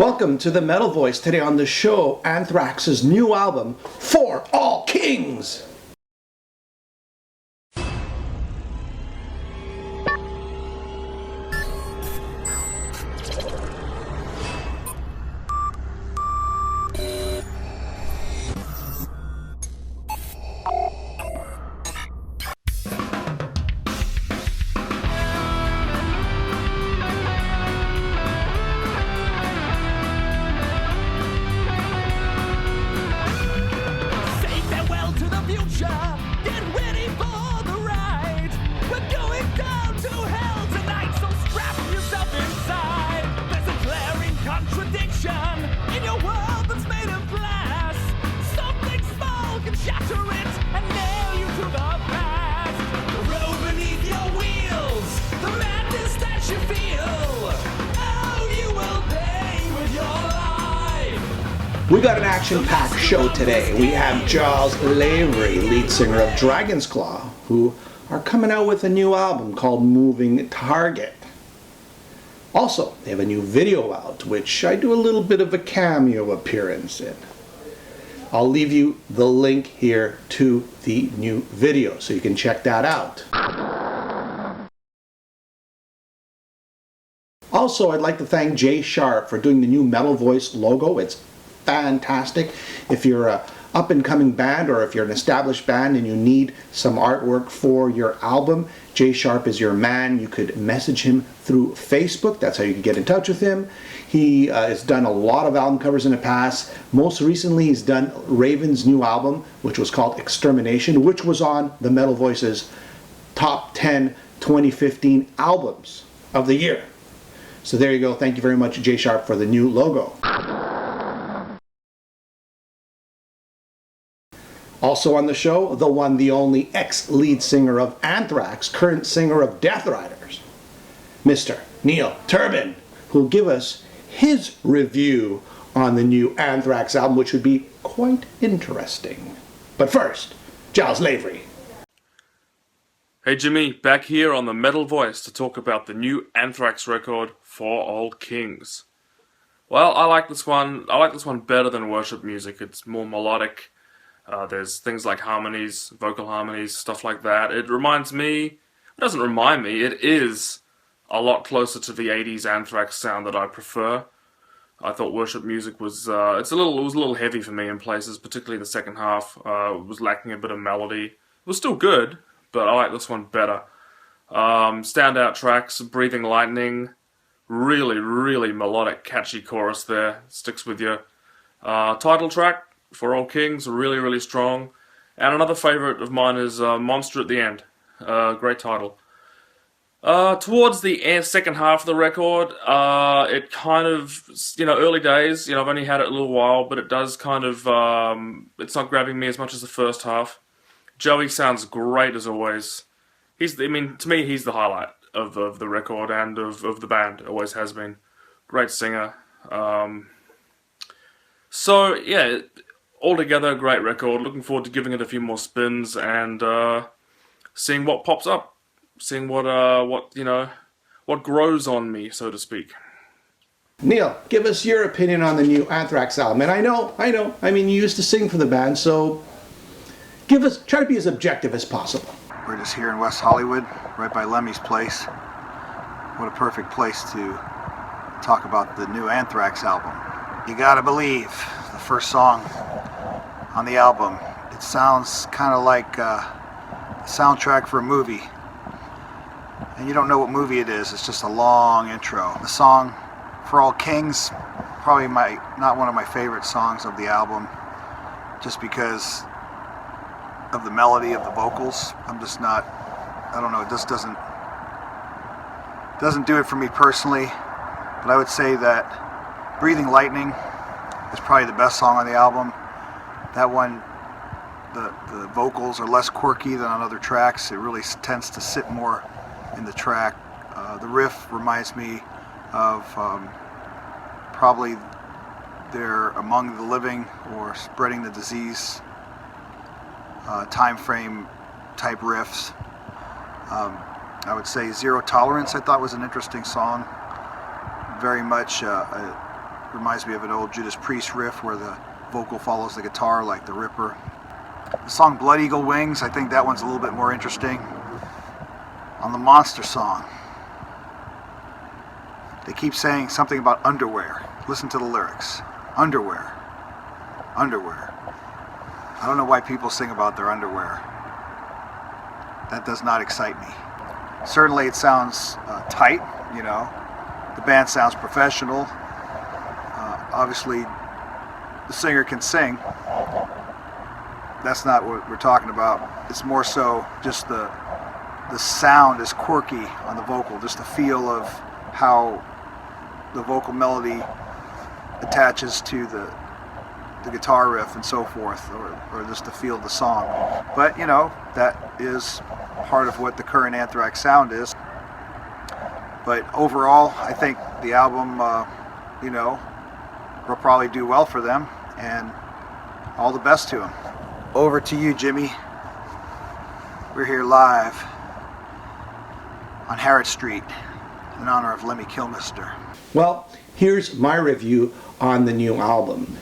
Welcome to the Metal Voice. Today on the show, Anthrax's new album, For All Kings. Get ready for the ride. We're going down to hell tonight, so strap yourself inside. There's a glaring contradiction in your world that's made of glass. Something small can shatter it and nail you to the past. Roll beneath your wheels, the madness that you feel. Oh, you will pay with your life. We got an action-packed show today. We have Giles Lavery, lead singer of Dragon's Claw, who are coming out with a new album called Moving Target. Also, they have a new video out, which I do a little bit of a cameo appearance in. I'll leave you the link here to the new video so you can check that out. Also, I'd like to thank Jay Sharp for doing the new Metal Voice logo. It's fantastic. If you're a up-and-coming band or if you're an established band and you need some artwork for your album, Jay Sharp is your man. You could message him through Facebook. That's how you can get in touch with him. He has done a lot of album covers in the past. Most recently, he's done Raven's new album, which was called Extermination, which was on the Metal Voice's top 10 2015 albums of the year. So there you go. Thank you very much, Jay Sharp, for the new logo. Also on the show, the one, the only ex-lead singer of Anthrax, current singer of Death Riders, Mr. Neil Turbin, who will give us his review on the new Anthrax album, which would be quite interesting. But first, Giles Lavery. Hey Jimmy, back here on the Metal Voice to talk about the new Anthrax record, For All Kings. Well, I like this one better than worship music. It's more melodic. There's things like harmonies, vocal harmonies, stuff like that. It doesn't remind me, it is a lot closer to the 80s Anthrax sound that I prefer. I thought worship music was, it was a little heavy for me in places, particularly the second half. It was lacking a bit of melody. It was still good, but I like this one better. Standout tracks, Breathing Lightning, really, really melodic, catchy chorus there, sticks with you. Title track, For All Kings, really, really strong. And another favourite of mine is Monster at the End. Great title. Towards the second half of the record, it kind of, early days, I've only had it a little while, but it does kind of, it's not grabbing me as much as the first half. Joey sounds great as always. To me, he's the highlight of the record and of the band. Always has been. Great singer. So, yeah, altogether, a great record. Looking forward to giving it a few more spins and seeing what pops up, seeing what grows on me, so to speak. Neil, give us your opinion on the new Anthrax album. And I know. You used to sing for the band, so try to be as objective as possible. We're just here in West Hollywood, right by Lemmy's place. What a perfect place to talk about the new Anthrax album. You Gotta Believe, the first song on the album. It sounds kind of like a soundtrack for a movie. And you don't know what movie it is, it's just a long intro. The song, For All Kings, probably not one of my favorite songs of the album, just because of the melody of the vocals. I don't know, it just doesn't do it for me personally. But I would say that Breathing Lightning is probably the best song on the album. That one, the vocals are less quirky than on other tracks. It really tends to sit more in the track. The riff reminds me of probably their Among the Living or Spreading the Disease time frame type riffs. I would say Zero Tolerance I thought was an interesting song. Very much reminds me of an old Judas Priest riff where the vocal follows the guitar like the Ripper. The song Blood Eagle Wings, I think that one's a little bit more interesting. On the Monster song, they keep saying something about underwear. Listen to the lyrics. Underwear. Underwear. I don't know why people sing about their underwear. That does not excite me. Certainly it sounds tight, you know. The band sounds professional. Obviously, the singer can sing. That's not what we're talking about. It's more so just the sound is quirky on the vocal, just the feel of how the vocal melody attaches to the guitar riff and so forth, or just the feel of the song. But, you know, that is part of what the current Anthrax sound is. But overall, I think the album, you know, will probably do well for them, and all the best to them. Over to you, Jimmy. We're here live on Harrod Street in honor of Lemmy Kilmister. Well, here's my review on the new album.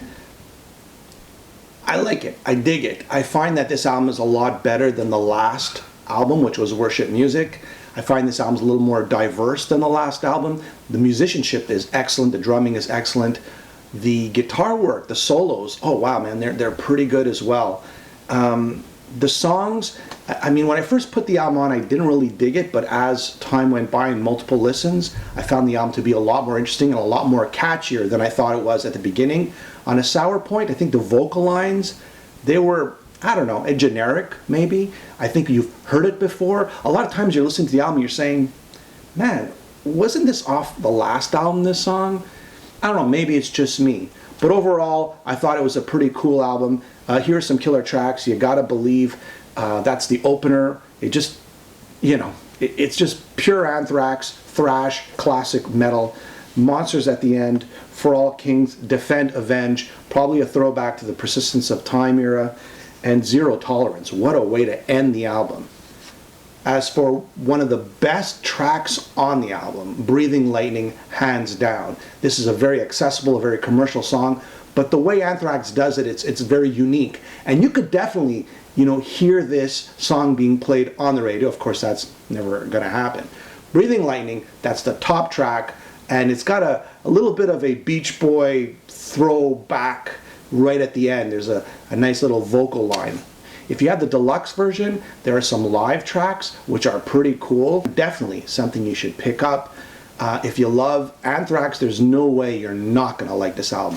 I like it. I dig it. I find that this album is a lot better than the last album, which was Worship Music. I find this album's a little more diverse than the last album. The musicianship is excellent. The drumming is excellent. The guitar work, the solos, oh wow, man, they're pretty good as well. The songs, I mean, when I first put the album on, I didn't really dig it, but as time went by and multiple listens, I found the album to be a lot more interesting and a lot more catchier than I thought it was at the beginning. On A Sour Point, I think the vocal lines, they were, I don't know, generic maybe. I think you've heard it before. A lot of times you're listening to the album, you're saying, man, wasn't this off the last album, this song? I don't know, maybe it's just me. But overall, I thought it was a pretty cool album. Here are some killer tracks. You Gotta Believe. That's the opener. It just, you know, it's just pure Anthrax, thrash, classic metal. Monsters at the end. For All Kings, Defend, Avenge. Probably a throwback to the Persistence of Time era. And Zero Tolerance. What a way to end the album. As for one of the best tracks on the album, Breathing Lightning, hands down. This is a very accessible, a very commercial song, but the way Anthrax does it, it's very unique. And you could definitely, you know, hear this song being played on the radio. Of course, that's never going to happen. Breathing Lightning, that's the top track, and it's got a little bit of a Beach Boy throwback right at the end. There's a nice little vocal line. If you have the deluxe version, there are some live tracks which are pretty cool. Definitely something you should pick up. If you love Anthrax, there's no way you're not going to like this album.